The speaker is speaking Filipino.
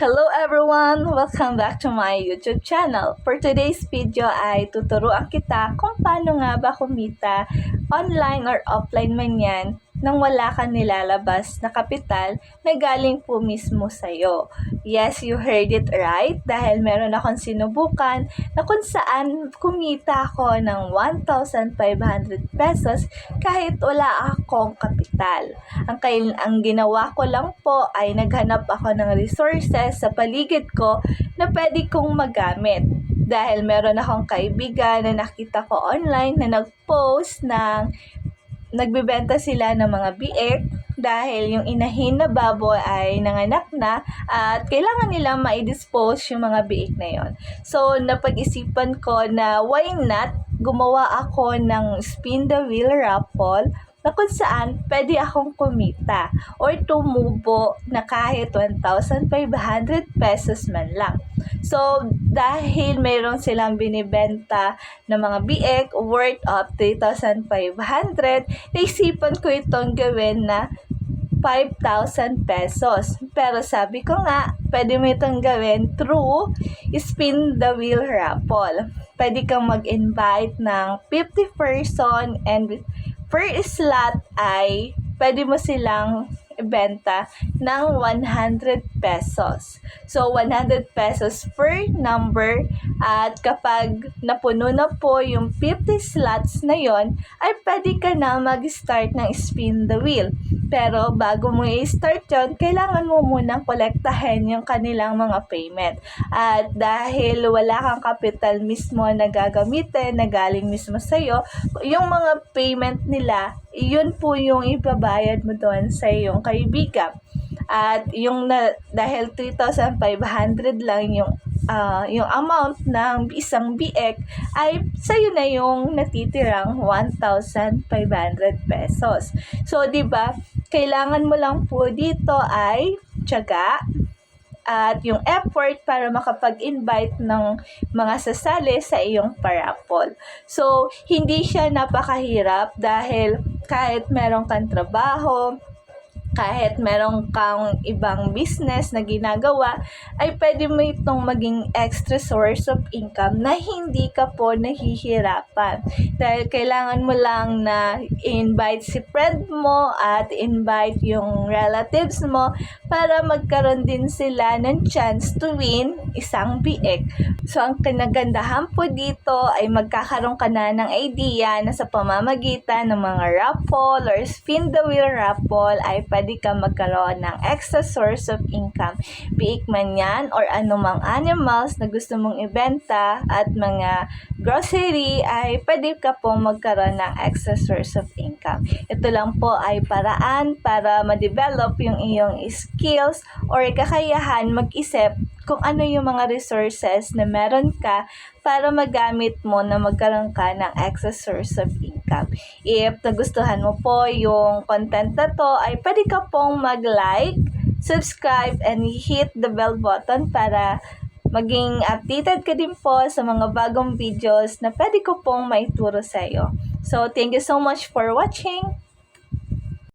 Hello everyone! Welcome back to my YouTube channel. For today's video ay tuturuan kita kung paano nga ba kumita online or offline man yan nang wala kang nilalabas na kapital na galing po mismo sa'yo. Yes, you heard it right dahil meron akong sinubukan na kung saan kumita ako ng 1,500 pesos kahit wala akong kapital. Ang ginawa ko lang po ay naghanap ako ng resources sa paligid ko na pwede kong magamit. Dahil meron akong kaibigan na nakita ko online na nag-post ng nagbebenta sila ng mga biik dahil yung inahin na baboy ay nanganak na at kailangan nila ma-dispose yung mga biik na yon. So, napag-isipan ko na why not gumawa ako ng spin the wheel raffle na kung saan pwede akong kumita or tumubo na kahit 1,500 pesos man lang. So, dahil mayroon silang binibenta ng mga biik worth of 3,500, naisipan ko itong gawin na 5,000 pesos. Pero sabi ko nga, pwede mo itong gawin through spin the wheel raffle. Pwede kang mag-invite ng 50 person and per slot ay pwede mo silang ibenta ng 100 pesos. So, 100 pesos per number at kapag napuno na po yung 50 slots na yon ay pwede ka na mag-start ng spin the wheel. Pero bago mo i-start yon, kailangan mo munang kolektahin yung kanilang mga payment. At dahil wala kang kapital mismo na gagamitin, na galing mismo sa'yo, yung mga payment nila, yun po yung ibabayad mo doon sa iyong kaibigan. At dahil 3,500 lang yung amount ng isang biek ay sa'yo na yung natitirang 1,500 pesos. So, 'di ba? Kailangan mo lang po dito ay tiyaga at yung effort para makapag-invite ng mga sasali sa iyong parapol. So, hindi siya napakahirap dahil kahit meron kang trabaho, kahit meron kang ibang business na ginagawa, ay pwede mo itong maging extra source of income na hindi ka po nahihirapan. Dahil kailangan mo lang na invite si friend mo at invite yung relatives mo para magkaroon din sila ng chance to win isang biik. So, ang kinagandahan po dito ay magkakaroon ka na ng idea na sa pamamagitan ng mga raffle or spin the wheel raffle ay pwede ka magkaroon ng extra source of income. Biik man yan or anumang animals na gusto mong ibenta at mga grocery ay pwede ka pong magkaroon ng extra source of income. Ito lang po ay paraan para ma-develop yung iyong skills or kakayahan mag-isip kung ano yung mga resources na meron ka para magamit mo na magkaroon ka ng extra source of income. If nagustuhan mo po yung content na to, ay pwede ka pong mag-like, subscribe, and hit the bell button para maging updated ka din po sa mga bagong videos na pwede ko pong maituro sa iyo. So, thank you so much for watching!